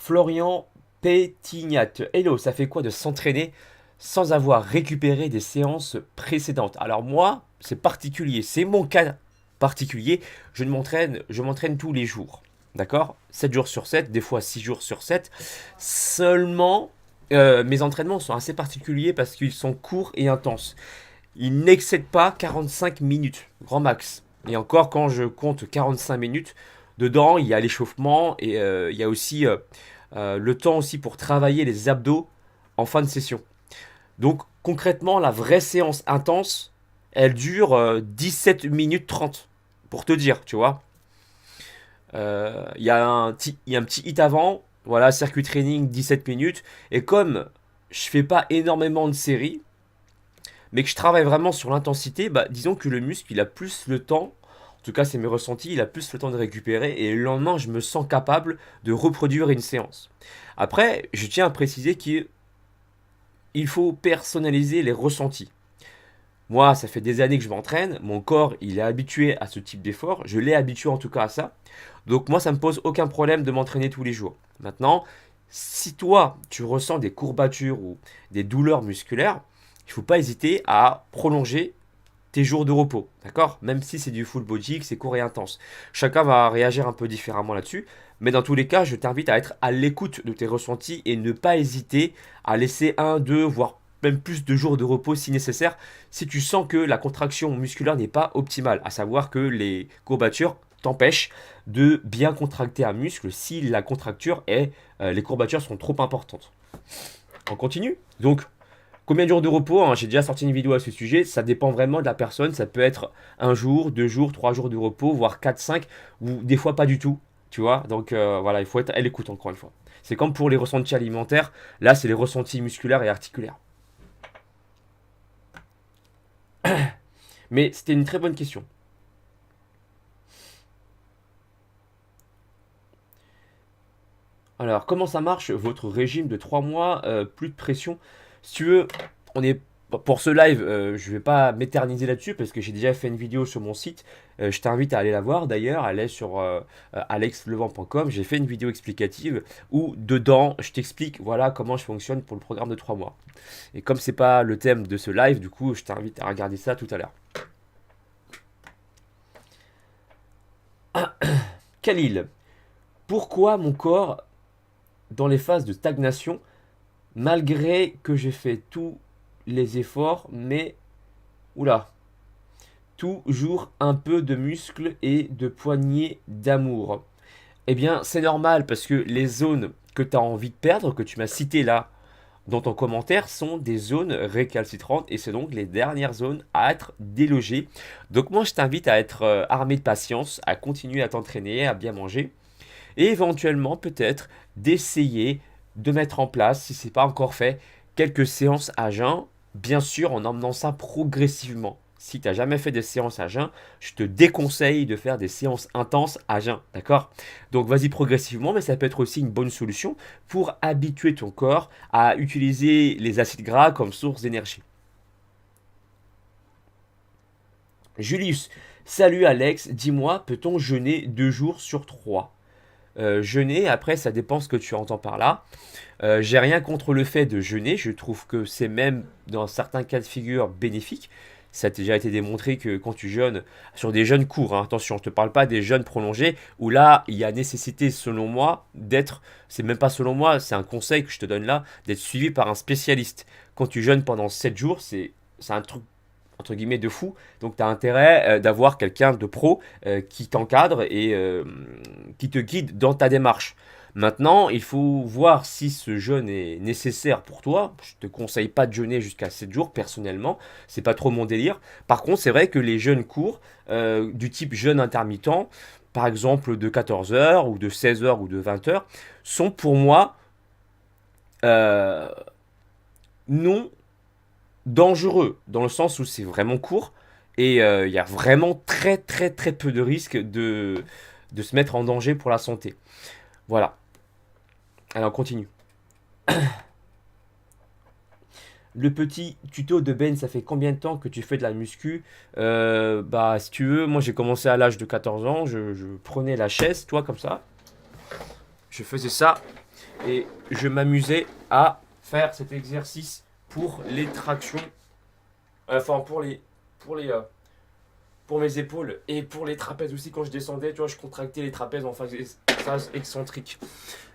Florian Pétignat. Hello, ça fait quoi de s'entraîner sans avoir récupéré des séances précédentes? Alors moi, c'est particulier, c'est mon cas particulier. Je m'entraîne tous les jours. D'accord? 7 jours sur 7, des fois 6 jours sur 7. Seulement, mes entraînements sont assez particuliers parce qu'ils sont courts et intenses. Ils n'excèdent pas 45 minutes, grand max. Et encore, quand je compte 45 minutes, dedans, il y a l'échauffement et il y a aussi le temps aussi pour travailler les abdos en fin de session. Donc concrètement, la vraie séance intense, elle dure 17 minutes 30, pour te dire, tu vois. Il y a un petit hit avant, voilà, circuit training 17 minutes. Et comme je fais pas énormément de séries, mais que je travaille vraiment sur l'intensité, bah, disons que le muscle, il a plus le temps, en tout cas c'est mes ressentis, il a plus le temps de récupérer, et le lendemain, je me sens capable de reproduire une séance. Après, je tiens à préciser qu'il faut personnaliser les ressentis. Moi, ça fait des années que je m'entraîne, mon corps, il est habitué à ce type d'effort, je l'ai habitué en tout cas à ça, donc moi, ça me pose aucun problème de m'entraîner tous les jours. Maintenant, si toi, tu ressens des courbatures ou des douleurs musculaires, il ne faut pas hésiter à prolonger tes jours de repos, d'accord? Même si c'est du full body, que c'est court et intense. Chacun va réagir un peu différemment là-dessus, mais dans tous les cas, je t'invite à être à l'écoute de tes ressentis et ne pas hésiter à laisser un, deux, voire même plus de jours de repos si nécessaire, si tu sens que la contraction musculaire n'est pas optimale, à savoir que les courbatures t'empêchent de bien contracter un muscle si la contracture est, les courbatures sont trop importantes. On continue. Donc, combien de jours de repos, hein? J'ai déjà sorti une vidéo à ce sujet. Ça dépend vraiment de la personne. Ça peut être un jour, 2 jours, 3 jours de repos, voire 4, 5, ou des fois pas du tout. Tu vois? Donc voilà, il faut être à l'écoute encore une fois. C'est comme pour les ressentis alimentaires. Là, c'est les ressentis musculaires et articulaires. Mais c'était une très bonne question. Alors, comment ça marche votre régime de 3 mois, plus de pression? Si tu veux, on est pour ce live, je ne vais pas m'éterniser là-dessus parce que j'ai déjà fait une vidéo sur mon site. Je t'invite à aller la voir d'ailleurs. Elle est sur alexlevent.com. J'ai fait une vidéo explicative où dedans, je t'explique voilà comment je fonctionne pour le programme de 3 mois. Et comme c'est pas le thème de ce live, du coup, je t'invite à regarder ça tout à l'heure. Khalil, pourquoi mon corps dans les phases de stagnation malgré que j'ai fait tous les efforts, mais oula, toujours un peu de muscle et de poignée d'amour. Eh bien, c'est normal parce que les zones que tu as envie de perdre, que tu m'as citées là dans ton commentaire, sont des zones récalcitrantes et c'est donc les dernières zones à être délogées. Donc moi, je t'invite à être armé de patience, à continuer à t'entraîner, à bien manger et éventuellement peut-être d'essayer de mettre en place, si ce n'est pas encore fait, quelques séances à jeun, bien sûr en emmenant ça progressivement. Si tu n'as jamais fait des séances à jeun, je te déconseille de faire des séances intenses à jeun, d'accord? Donc vas-y progressivement, mais ça peut être aussi une bonne solution pour habituer ton corps à utiliser les acides gras comme source d'énergie. Julius, salut Alex, dis-moi, peut-on jeûner 2 jours sur 3? Jeûner, après, ça dépend ce que tu entends par là. J'ai rien contre le fait de jeûner, je trouve que c'est même dans certains cas de figure bénéfique. Ça a déjà été démontré que quand tu jeûnes, sur des jeûnes courts, hein, attention, je ne te parle pas des jeûnes prolongés, où là, il y a nécessité, selon moi, d'être, c'est même pas selon moi, c'est un conseil que je te donne là, d'être suivi par un spécialiste. Quand tu jeûnes pendant 7 jours, c'est un truc entre guillemets de fou. Donc tu as intérêt d'avoir quelqu'un de pro qui t'encadre et qui te guide dans ta démarche. Maintenant, il faut voir si ce jeûne est nécessaire pour toi. Je te conseille pas de jeûner jusqu'à 7 jours personnellement, c'est pas trop mon délire. Par contre, c'est vrai que les jeûnes courts du type jeûne intermittent, par exemple de 14 heures ou de 16 heures ou de 20 heures, sont pour moi euh, non dangereux dans le sens où c'est vraiment court et il y a vraiment très très très peu de risques de se mettre en danger pour la santé. Voilà. Alors on continue. Le petit tuto de Ben, ça fait combien de temps que tu fais de la muscu? Bah si tu veux, moi j'ai commencé à l'âge de 14 ans, je prenais la chaise, toi comme ça, je faisais ça Et je m'amusais à faire cet exercice pour les tractions, enfin pour mes épaules et pour les trapèzes aussi. Quand je descendais, tu vois, je contractais les trapèzes en phase excentrique.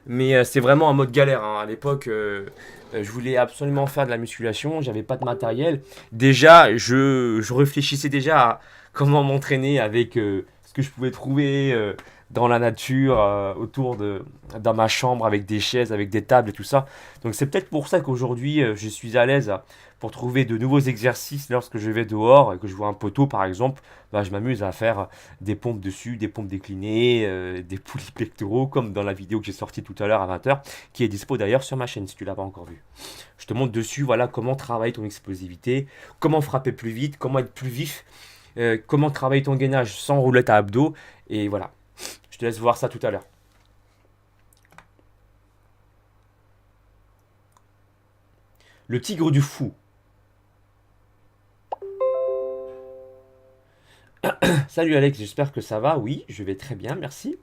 Mais c'est vraiment un mode galère, hein. À l'époque, je voulais absolument faire de la musculation, j'avais pas de matériel. Déjà, je réfléchissais déjà à comment m'entraîner avec ce que je pouvais trouver dans la nature, dans ma chambre, avec des chaises, avec des tables et tout ça. Donc c'est peut-être pour ça qu'aujourd'hui, je suis à l'aise pour trouver de nouveaux exercices lorsque je vais dehors et que je vois un poteau par exemple. Bah, je m'amuse à faire des pompes dessus, des pompes déclinées, des poulies pectoraux, comme dans la vidéo que j'ai sortie tout à l'heure à 20h, qui est dispo d'ailleurs sur ma chaîne si tu l'as pas encore vue. Je te montre dessus, voilà, comment travailler ton explosivité, comment frapper plus vite, comment être plus vif, comment travailler ton gainage sans roulette à abdos, et voilà. Je te laisse voir ça tout à l'heure. Le tigre du fou. Salut Alex, j'espère que ça va. Oui, je vais très bien, merci.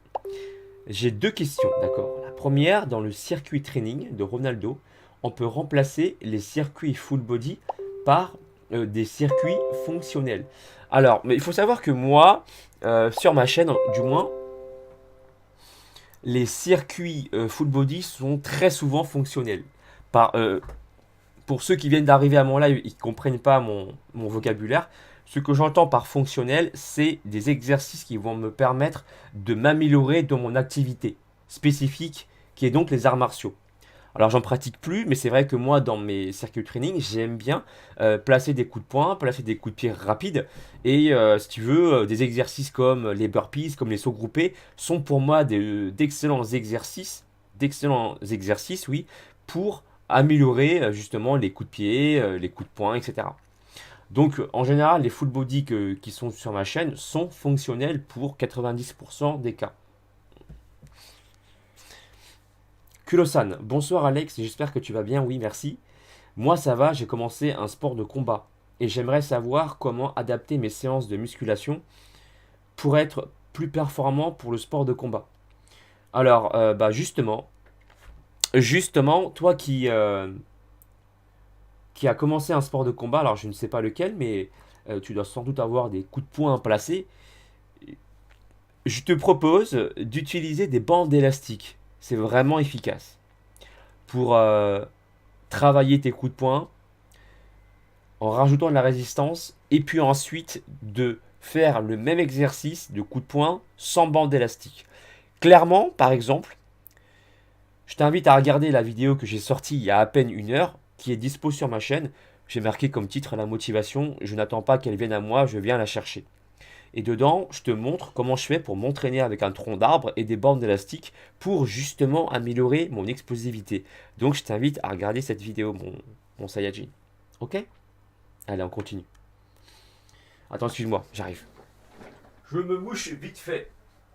J'ai deux questions, d'accord. La première, dans le circuit training de Ronaldo, on peut remplacer les circuits full body par des circuits fonctionnels. Alors, mais il faut savoir que moi, sur ma chaîne, du moins, les circuits full body sont très souvent fonctionnels. Par, pour ceux qui viennent d'arriver à mon live et qui ne comprennent pas mon vocabulaire, ce que j'entends par fonctionnel, c'est des exercices qui vont me permettre de m'améliorer dans mon activité spécifique, qui est donc les arts martiaux. Alors j'en pratique plus, mais c'est vrai que moi dans mes circuits de training, j'aime bien placer des coups de poing, placer des coups de pied rapides. Et si tu veux, des exercices comme les burpees, comme les sauts groupés, sont pour moi d'excellents exercices, oui, pour améliorer justement les coups de pied, les coups de poing, etc. Donc en général, les full body qui sont sur ma chaîne sont fonctionnels pour 90% des cas. Kulosan, bonsoir Alex, j'espère que tu vas bien, oui merci. Moi ça va, j'ai commencé un sport de combat et j'aimerais savoir comment adapter mes séances de musculation pour être plus performant pour le sport de combat. Alors bah justement, toi qui a commencé un sport de combat, alors je ne sais pas lequel, mais tu dois sans doute avoir des coups de poing placés. Je te propose d'utiliser des bandes élastiques. C'est vraiment efficace pour travailler tes coups de poing en rajoutant de la résistance et puis ensuite de faire le même exercice de coup de poing sans bande élastique. Clairement, par exemple, je t'invite à regarder la vidéo que j'ai sortie il y a à peine une heure, qui est dispo sur ma chaîne. J'ai marqué comme titre la motivation, je n'attends pas qu'elle vienne à moi, je viens la chercher. Et dedans, je te montre comment je fais pour m'entraîner avec un tronc d'arbre et des bandes élastiques pour justement améliorer mon explosivité. Donc je t'invite à regarder cette vidéo, mon Saiyajin. Ok? Allez, on continue. Attends, excuse-moi, j'arrive. Je me mouche vite fait.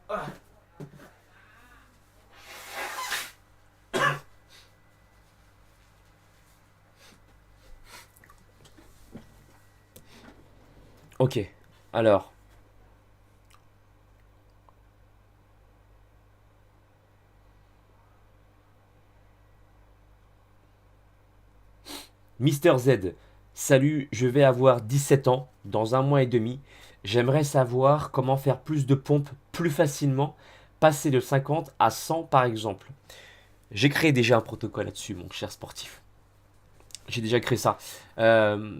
Ah. Ok, alors. Mister Z, salut, je vais avoir 17 ans dans un mois et demi. J'aimerais savoir comment faire plus de pompes plus facilement, passer de 50 à 100 par exemple. J'ai créé déjà un protocole là-dessus, mon cher sportif. J'ai déjà créé ça.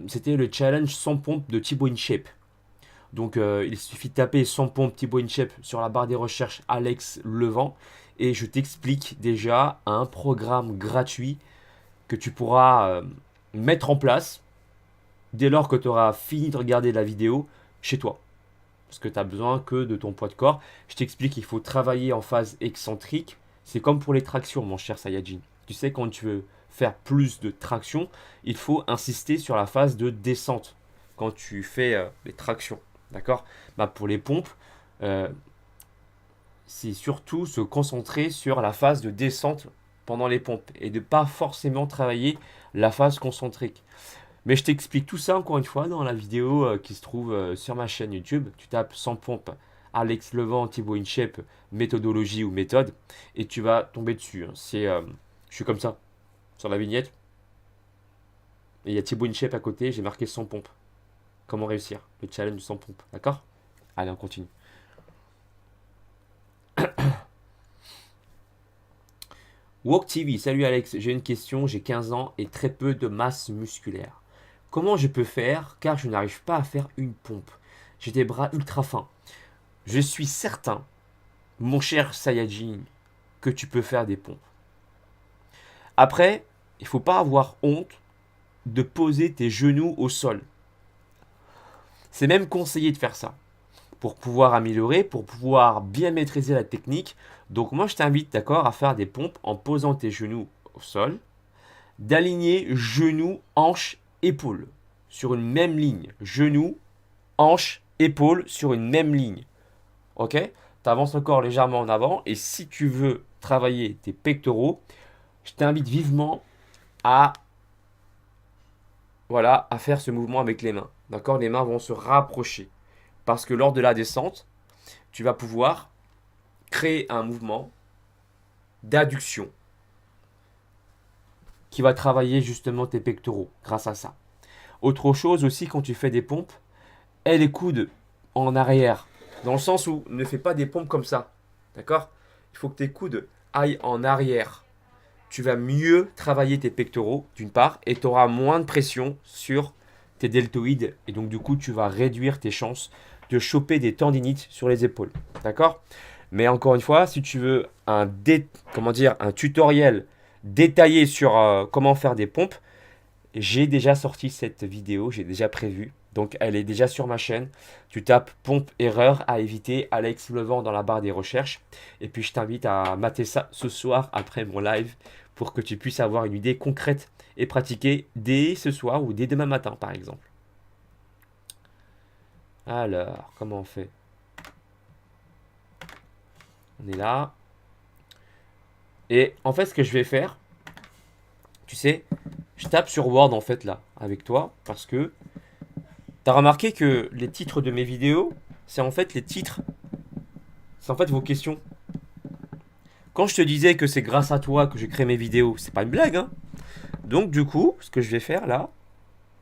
C'était le challenge 100 pompes de Thibaut InShape. Donc il suffit de taper 100 pompes Thibaut InShape sur la barre des recherches Alex Levent et je t'explique déjà un programme gratuit que tu pourras mettre en place dès lors que tu auras fini de regarder la vidéo chez toi. Parce que tu n'as besoin que de ton poids de corps. Je t'explique qu'il faut travailler en phase excentrique. C'est comme pour les tractions, mon cher Saiyajin. Tu sais, quand tu veux faire plus de traction, il faut insister sur la phase de descente quand tu fais les tractions. D'accord? Bah, pour les pompes, euh, c'est surtout se concentrer sur la phase de descente pendant les pompes et de pas forcément travailler la phase concentrique. Mais je t'explique tout ça encore une fois dans la vidéo qui se trouve sur ma chaîne YouTube. Tu tapes 100 pompes Alex Levent, Thibaut InShape, méthodologie ou méthode, et tu vas tomber dessus. Hein. Je suis comme ça, sur la vignette, et il y a Thibaut InShape à côté, j'ai marqué 100 pompes. Comment réussir le challenge 100 pompes, d'accord? Allez, on continue. Walk TV, salut Alex, j'ai une question, j'ai 15 ans et très peu de masse musculaire. Comment je peux faire car je n'arrive pas à faire une pompe? J'ai des bras ultra fins. Je suis certain, mon cher Saiyajin, que tu peux faire des pompes. Après, il ne faut pas avoir honte de poser tes genoux au sol. C'est même conseillé de faire ça pour pouvoir améliorer, pour pouvoir bien maîtriser la technique. Donc moi je t'invite, d'accord, à faire des pompes en posant tes genoux au sol, d'aligner genoux, hanches, épaules sur une même ligne. Genoux, hanches, épaules sur une même ligne. Ok? Tu avances le corps légèrement en avant et si tu veux travailler tes pectoraux, je t'invite vivement à voilà, à faire ce mouvement avec les mains. D'accord? Les mains vont se rapprocher parce que lors de la descente, tu vas pouvoir créer un mouvement d'adduction qui va travailler justement tes pectoraux grâce à ça. Autre chose aussi quand tu fais des pompes, aie les coudes en arrière. Dans le sens où ne fais pas des pompes comme ça. D'accord? Il faut que tes coudes aillent en arrière. Tu vas mieux travailler tes pectoraux d'une part et tu auras moins de pression sur tes deltoïdes et donc du coup tu vas réduire tes chances de choper des tendinites sur les épaules. D'accord? Mais encore une fois, si tu veux un tutoriel détaillé sur comment faire des pompes, j'ai déjà sorti cette vidéo, j'ai déjà prévu. Donc elle est déjà sur ma chaîne. Tu tapes pompe erreur à éviter Alex Levent dans la barre des recherches. Et puis je t'invite à mater ça ce soir après mon live pour que tu puisses avoir une idée concrète et pratiquer dès ce soir ou dès demain matin par exemple. Alors, comment on fait? On est là. Et en fait, ce que je vais faire, tu sais, je tape sur Word en fait là, avec toi, parce que tu as remarqué que les titres de mes vidéos, c'est en fait les titres, c'est en fait vos questions. Quand je te disais que c'est grâce à toi que j'ai créé mes vidéos, c'est pas une blague, hein. Donc du coup, ce que je vais faire là,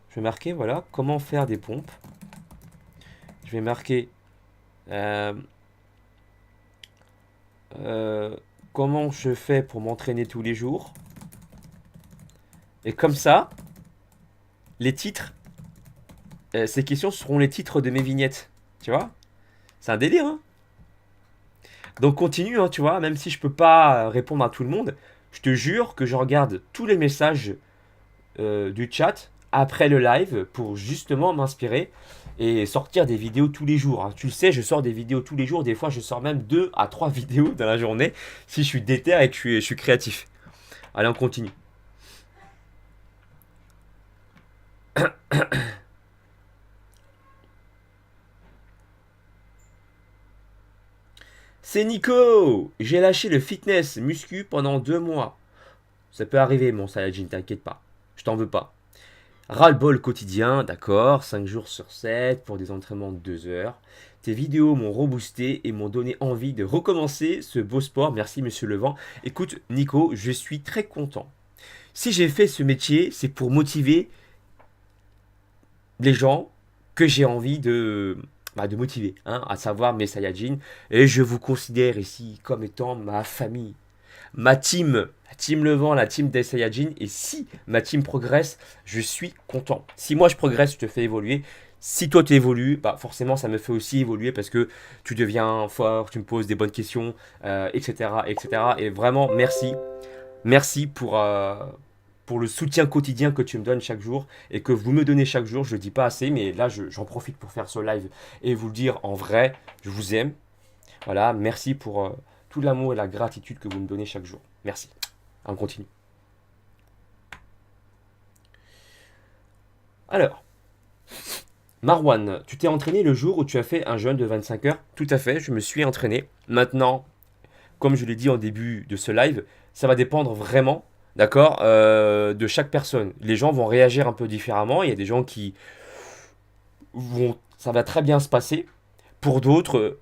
je vais marquer, voilà, comment faire des pompes. Je vais marquer euh, comment je fais pour m'entraîner tous les jours. Et comme ça, les titres, ces questions seront les titres de mes vignettes. Tu vois? C'est un délire, hein? Donc continue, hein, tu vois, même si je peux pas répondre à tout le monde, je te jure que je regarde tous les messages du chat après le live pour justement m'inspirer et sortir des vidéos tous les jours. Hein. Tu le sais, je sors des vidéos tous les jours, des fois je sors même 2 à 3 vidéos dans la journée si je suis déter et que je suis créatif. Allez, on continue. C'est Nico! J'ai lâché le fitness muscu pendant 2 mois. Ça peut arriver, mon Saiyajin, t'inquiète pas. Je t'en veux pas. Ras-le-bol quotidien, d'accord, 5 jours sur 7 pour des entraînements de 2 heures. Tes vidéos m'ont reboosté et m'ont donné envie de recommencer ce beau sport. Merci, monsieur Levent. Écoute, Nico, je suis très content. Si j'ai fait ce métier, c'est pour motiver les gens que j'ai envie de motiver, hein, à savoir mes Saiyajins. Et je vous considère ici comme étant ma famille, ma team, la team Levent, la team des Saiyajins. Et si ma team progresse, je suis content. Si moi je progresse, je te fais évoluer. Si toi tu évolues, bah forcément ça me fait aussi évoluer parce que tu deviens fort, tu me poses des bonnes questions, etc., etc. Et vraiment merci. Merci pour le soutien quotidien que tu me donnes chaque jour et que vous me donnez chaque jour. Je ne le dis pas assez, mais là, j'en profite pour faire ce live et vous le dire en vrai. Je vous aime. Voilà, merci pour tout l'amour et la gratitude que vous me donnez chaque jour. Merci. On continue. Alors, Marwan, tu t'es entraîné le jour où tu as fait un jeûne de 25 heures? Tout à fait, je me suis entraîné. Maintenant, comme je l'ai dit en début de ce live, ça va dépendre vraiment, d'accord, de chaque personne. Les gens vont réagir un peu différemment. Il y a des gens qui vont, ça va très bien se passer. Pour d'autres,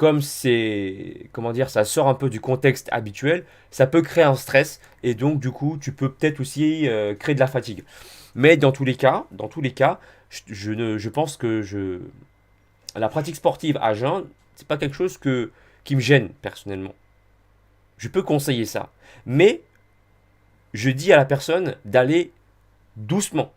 comme c'est, comment dire, ça sort un peu du contexte habituel, ça peut créer un stress et donc du coup, tu peux peut-être aussi créer de la fatigue. Mais dans tous les cas, je pense que la pratique sportive à jeun, c'est pas quelque chose qui me gêne personnellement. Je peux conseiller ça, mais je dis à la personne d'aller doucement,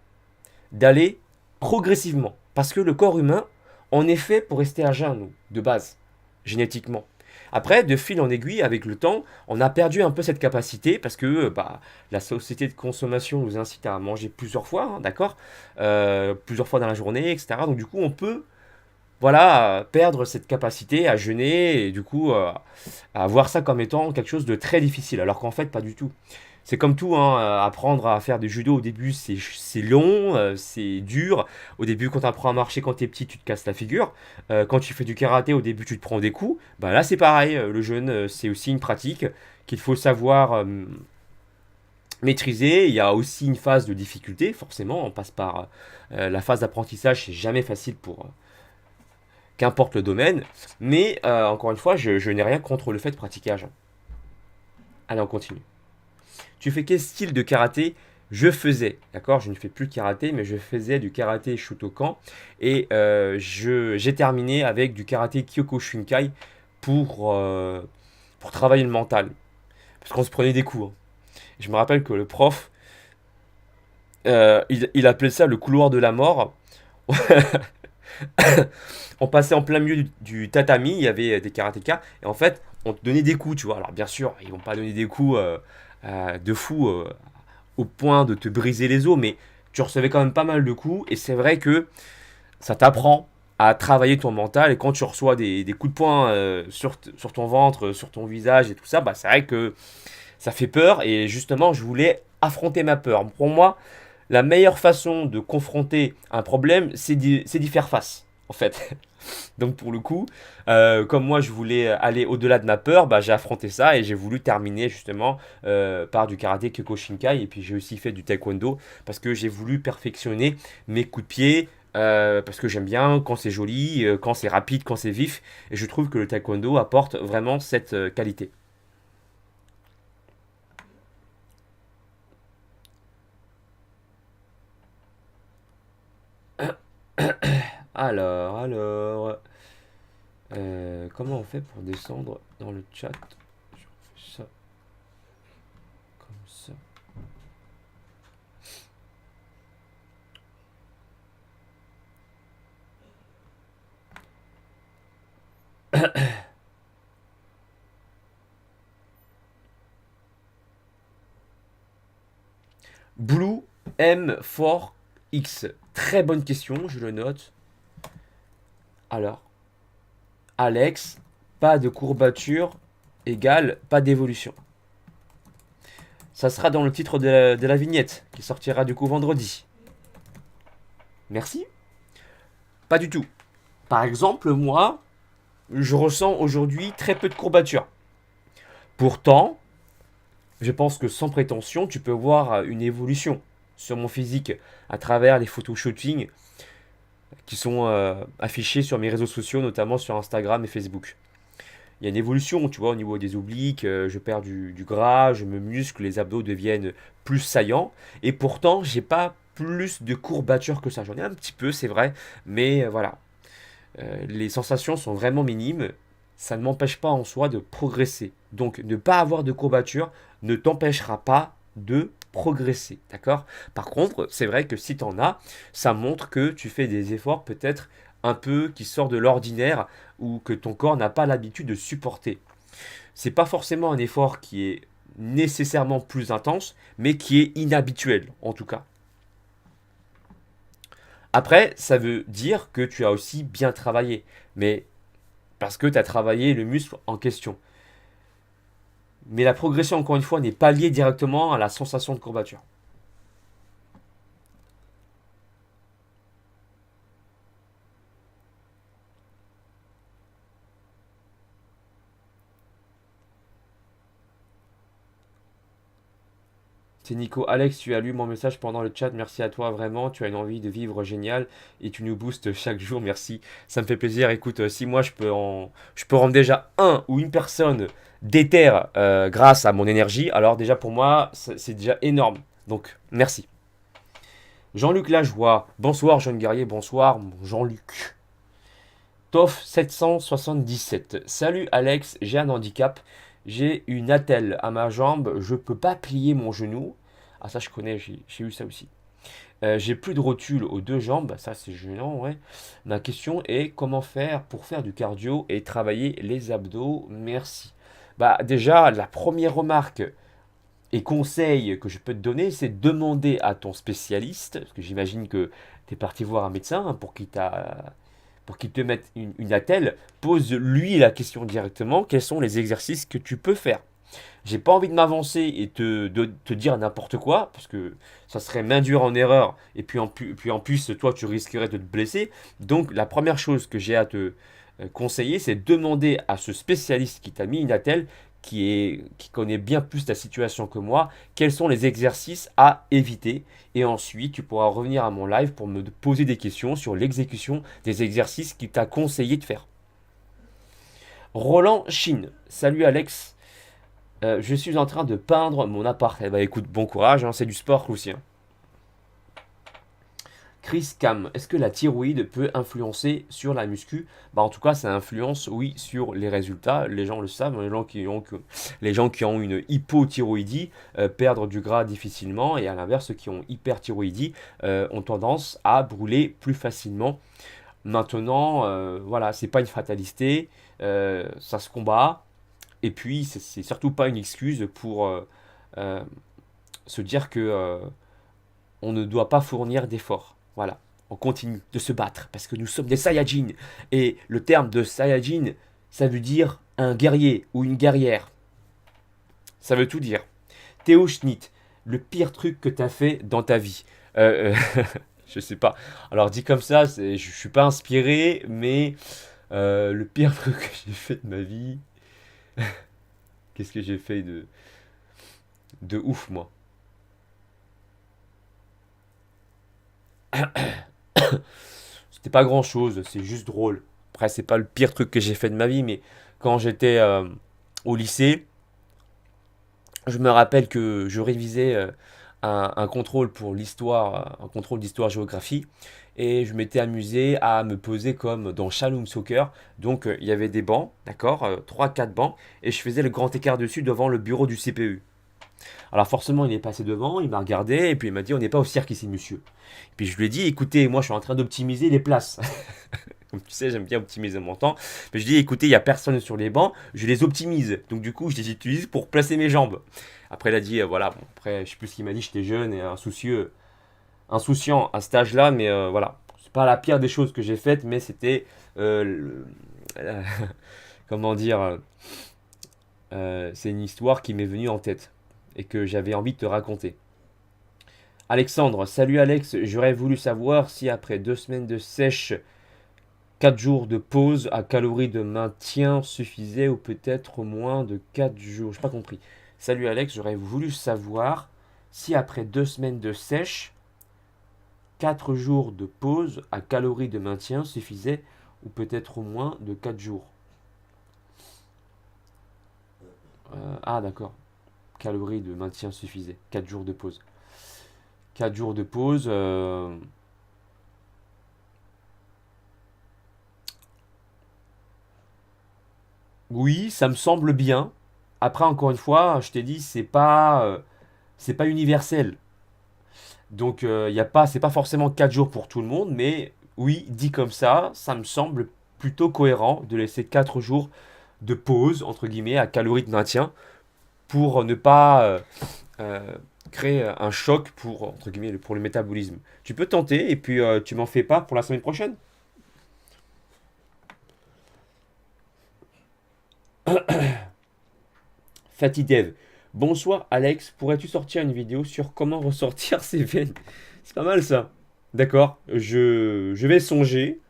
d'aller progressivement, parce que le corps humain, on est fait pour rester à jeun, nous, de base, génétiquement. Après, de fil en aiguille, avec le temps, on a perdu un peu cette capacité parce que bah, la société de consommation nous incite à manger plusieurs fois, hein, d'accord. Plusieurs fois dans la journée, etc. Donc du coup, on peut voilà, perdre cette capacité à jeûner et du coup à voir ça comme étant quelque chose de très difficile, alors qu'en fait, pas du tout. C'est comme tout, hein, apprendre à faire du judo au début, c'est long, c'est dur. Au début, quand tu apprends à marcher quand tu es petit, tu te casses la figure. Quand tu fais du karaté, au début, tu te prends des coups. Bah là, c'est pareil. Le jeûne, c'est aussi une pratique qu'il faut savoir maîtriser. Il y a aussi une phase de difficulté, forcément. On passe par la phase d'apprentissage, c'est jamais facile pour qu'importe le domaine. Mais encore une fois, je n'ai rien contre le fait de pratiquer à jeun. Allez, on continue. Tu fais quel style de karaté? Je faisais, d'accord, je ne fais plus de karaté, mais je faisais du karaté Shotokan et j'ai terminé avec du karaté Kyokushinkai pour travailler le mental. Parce qu'on se prenait des coups, hein. Je me rappelle que le prof, il appelait ça le couloir de la mort. On passait en plein milieu du tatami, il y avait des karatékas, et en fait, on te donnait des coups, tu vois. Alors bien sûr, ils vont pas donner des coups de fou au point de te briser les os, mais tu recevais quand même pas mal de coups, et c'est vrai que ça t'apprend à travailler ton mental, et quand tu reçois des coups de poing sur ton ventre, sur ton visage et tout ça, bah c'est vrai que ça fait peur, et justement, je voulais affronter ma peur. Pour moi, la meilleure façon de confronter un problème, c'est d'y faire face, en fait. Donc pour le coup, comme moi je voulais aller au-delà de ma peur, bah, j'ai affronté ça et j'ai voulu terminer justement par du karaté Kyokushinkai et puis j'ai aussi fait du taekwondo parce que j'ai voulu perfectionner mes coups de pied. Parce que j'aime bien quand c'est joli, quand c'est rapide, quand c'est vif, et je trouve que le taekwondo apporte vraiment cette qualité. Alors, comment on fait pour descendre dans le chat? Je fais ça comme ça. Blue M4X. Très bonne question, je le note. Alors, Alex, pas de courbature égale pas d'évolution. Ça sera dans le titre de la vignette qui sortira du coup vendredi. Merci. Pas du tout. Par exemple, moi, je ressens aujourd'hui très peu de courbatures. Pourtant, je pense que sans prétention, tu peux voir une évolution sur mon physique à travers les photos shooting qui sont affichés sur mes réseaux sociaux, notamment sur Instagram et Facebook. Il y a une évolution, tu vois, au niveau des obliques, je perds du gras, je me muscle, les abdos deviennent plus saillants, et pourtant, j'ai pas plus de courbatures que ça. J'en ai un petit peu, c'est vrai, mais voilà. Les sensations sont vraiment minimes, ça ne m'empêche pas en soi de progresser. Donc, ne pas avoir de courbatures ne t'empêchera pas de progresser, d'accord? Par contre, c'est vrai que si tu en as, ça montre que tu fais des efforts peut-être un peu qui sortent de l'ordinaire ou que ton corps n'a pas l'habitude de supporter. C'est pas forcément un effort qui est nécessairement plus intense, mais qui est inhabituel en tout cas. Après, ça veut dire que tu as aussi bien travaillé, mais parce que tu as travaillé le muscle en question. Mais la progression, encore une fois, n'est pas liée directement à la sensation de courbature. C'est Nico. Alex, tu as lu mon message pendant le chat. Merci à toi, vraiment. Tu as une envie de vivre génial et tu nous boostes chaque jour. Merci. Ça me fait plaisir. Écoute, si moi je peux rendre déjà un ou une personne déter grâce à mon énergie, alors déjà pour moi, c'est déjà énorme. Donc, merci. Jean-Luc Lajoie. Bonsoir, jeune guerrier. Bonsoir, Jean-Luc. Toff 777. Salut Alex, j'ai un handicap. J'ai une attelle à ma jambe. Je peux pas plier mon genou. Ah, ça, je connais, j'ai eu ça aussi. J'ai plus de rotule aux deux jambes. Ça, c'est gênant, ouais. Ma question est comment faire pour faire du cardio et travailler les abdos. Merci. Bah, déjà, la première remarque et conseil que je peux te donner, c'est demander à ton spécialiste, parce que j'imagine que tu es parti voir un médecin pour qu'il te mette une attelle, pose-lui la question directement, quels sont les exercices que tu peux faire. J'ai pas envie de m'avancer et de te dire n'importe quoi, parce que ça serait m'induire en erreur, et puis en plus, toi, tu risquerais de te blesser. Donc, la première chose que j'ai à te conseiller, c'est demander à ce spécialiste qui t'a mis une attelle, qui connaît bien plus ta situation que moi, quels sont les exercices à éviter. Et ensuite, tu pourras revenir à mon live pour me poser des questions sur l'exécution des exercices qu'il t'a conseillé de faire. Roland Chine. Salut Alex. Je suis en train de peindre mon appart. Eh ben écoute, bon courage, hein, c'est du sport aussi. Hein. Chris Cam, est-ce que la thyroïde peut influencer sur la muscu? Bah en tout cas, ça influence, oui, sur les résultats. Les gens le savent, les gens qui ont une hypothyroïdie perdent du gras difficilement et à l'inverse, ceux qui ont hyperthyroïdie ont tendance à brûler plus facilement. Maintenant, voilà, c'est pas une fatalité, ça se combat. Et puis, c'est surtout pas une excuse pour euh, se dire que on ne doit pas fournir d'efforts. Voilà, on continue de se battre parce que nous sommes des Saiyajins. Et le terme de Saiyajin, ça veut dire un guerrier ou une guerrière. Ça veut tout dire. Théo Schnitt, le pire truc que tu as fait dans ta vie. Je sais pas. Alors dit comme ça, je suis pas inspiré, mais le pire truc que j'ai fait de ma vie. Qu'est-ce que j'ai fait de ouf, moi? C'était pas grand chose, c'est juste drôle. Après, c'est pas le pire truc que j'ai fait de ma vie, mais quand j'étais au lycée, je me rappelle que je révisais un contrôle pour l'histoire, un contrôle d'histoire-géographie, et je m'étais amusé à me poser comme dans Shalom Soccer. Donc, il y avait des bancs, d'accord, 3-4 bancs, et je faisais le grand écart dessus devant le bureau du CPU. Alors forcément, il est passé devant, il m'a regardé, et puis il m'a dit, on n'est pas au cirque ici, monsieur. Et puis je lui ai dit, écoutez, moi je suis en train d'optimiser les places. Comme tu sais, j'aime bien optimiser mon temps. Mais je dis, écoutez, il n'y a personne sur les bancs, je les optimise. Donc du coup, je les utilise pour placer mes jambes. Après, il a dit, voilà, bon, après, je sais plus ce qu'il m'a dit, j'étais jeune et insouciant à cet âge-là, mais voilà. C'est pas la pire des choses que j'ai faites, mais c'était, comment dire, c'est une histoire qui m'est venue en tête et que j'avais envie de te raconter. Alexandre, salut Alex, j'aurais voulu savoir si après 2 semaines de sèche, 4 jours de pause à calories de maintien suffisaient ou peut-être moins de 4 jours. Je n'ai pas compris. Salut Alex, j'aurais voulu savoir si après 2 semaines de sèche, 4 jours de pause à calories de maintien suffisaient ou peut-être moins de 4 jours. Ah d'accord, calories de maintien suffisaient, 4 jours de pause. 4 jours de pause. Oui, ça me semble bien. Après, encore une fois, je t'ai dit, c'est pas universel. Donc, y a pas, c'est pas forcément 4 jours pour tout le monde, mais oui, dit comme ça me semble plutôt cohérent de laisser 4 jours de pause, entre guillemets, à calories de maintien, pour ne pas créer un choc pour, entre guillemets, pour le métabolisme. Tu peux tenter, et puis tu m'en fais pas pour la semaine prochaine. Fatidev. Bonsoir Alex, pourrais-tu sortir une vidéo sur comment ressortir ses veines? C'est pas mal ça. D'accord, je vais songer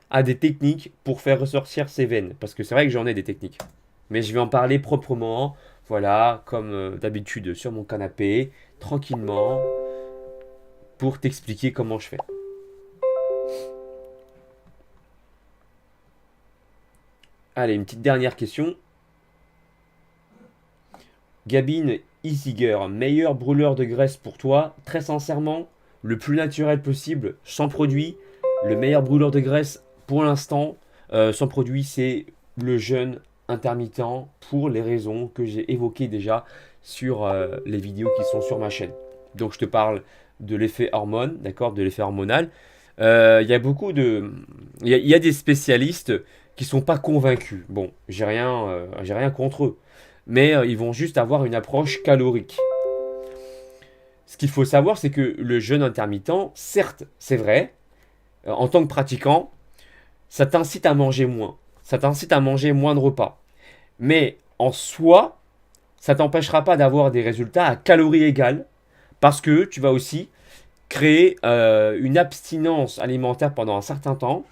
à des techniques pour faire ressortir ses veines. Parce que c'est vrai que j'en ai des techniques. Mais je vais en parler proprement. Voilà, comme d'habitude sur mon canapé, tranquillement, pour t'expliquer comment je fais. Allez, une petite dernière question. Gabine Easyger, meilleur brûleur de graisse pour toi, très sincèrement, le plus naturel possible, sans produit. Le meilleur brûleur de graisse pour l'instant, sans produit, c'est le jeûne intermittent pour les raisons que j'ai évoquées déjà sur les vidéos qui sont sur ma chaîne. Donc je te parle de l'effet hormone, d'accord, de l'effet hormonal. Il y a beaucoup de, il y a des spécialistes qui sont pas convaincus. Bon, j'ai rien contre eux, mais ils vont juste avoir une approche calorique. Ce qu'il faut savoir, c'est que le jeûne intermittent, certes, c'est vrai, en tant que pratiquant, ça t'incite à manger moins. Ça t'incite à manger moins de repas. Mais en soi, ça t'empêchera pas d'avoir des résultats à calories égales parce que tu vas aussi créer une abstinence alimentaire pendant un certain temps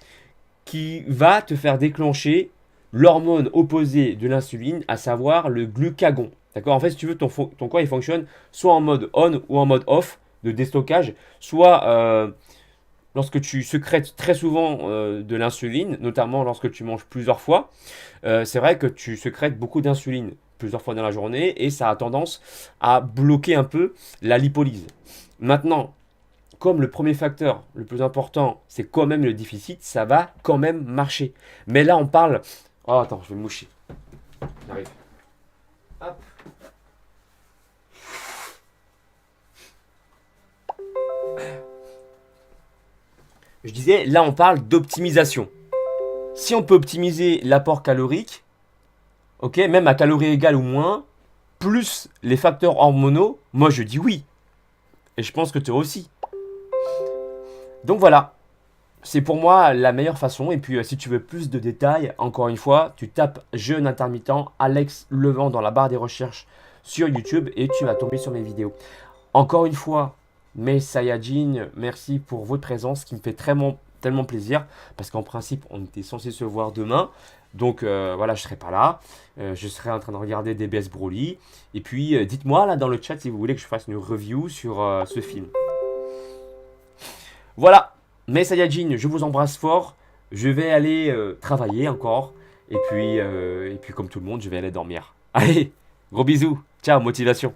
qui va te faire déclencher l'hormone opposée de l'insuline, à savoir le glucagon. D'accord. En fait, si tu veux, ton corps il fonctionne soit en mode on ou en mode off de déstockage, soit lorsque tu sécrètes très souvent de l'insuline, notamment lorsque tu manges plusieurs fois, c'est vrai que tu sécrètes beaucoup d'insuline plusieurs fois dans la journée et ça a tendance à bloquer un peu la lipolyse. Maintenant, comme le premier facteur, le plus important, c'est quand même le déficit, ça va quand même marcher. Mais là, on parle... Oh, attends, je vais me moucher. J'arrive. Hop. Je disais, là, on parle d'optimisation. Si on peut optimiser l'apport calorique, ok, même à calories égales ou moins, plus les facteurs hormonaux, moi je dis oui. Et je pense que toi aussi. Donc voilà, c'est pour moi la meilleure façon. Et puis si tu veux plus de détails, encore une fois, tu tapes jeûne intermittent Alex Levent dans la barre des recherches sur YouTube et tu vas tomber sur mes vidéos. Encore une fois, mes Saiyajin, merci pour votre présence qui me fait tellement plaisir parce qu'en principe, on était censé se voir demain. Donc voilà, je serai pas là. Je serai en train de regarder DBS Broly. Et puis dites-moi là dans le chat si vous voulez que je fasse une review sur ce film. Voilà, mes Saiyajin, je vous embrasse fort. Je vais aller travailler encore. Et puis comme tout le monde, je vais aller dormir. Allez, gros bisous. Ciao, motivation.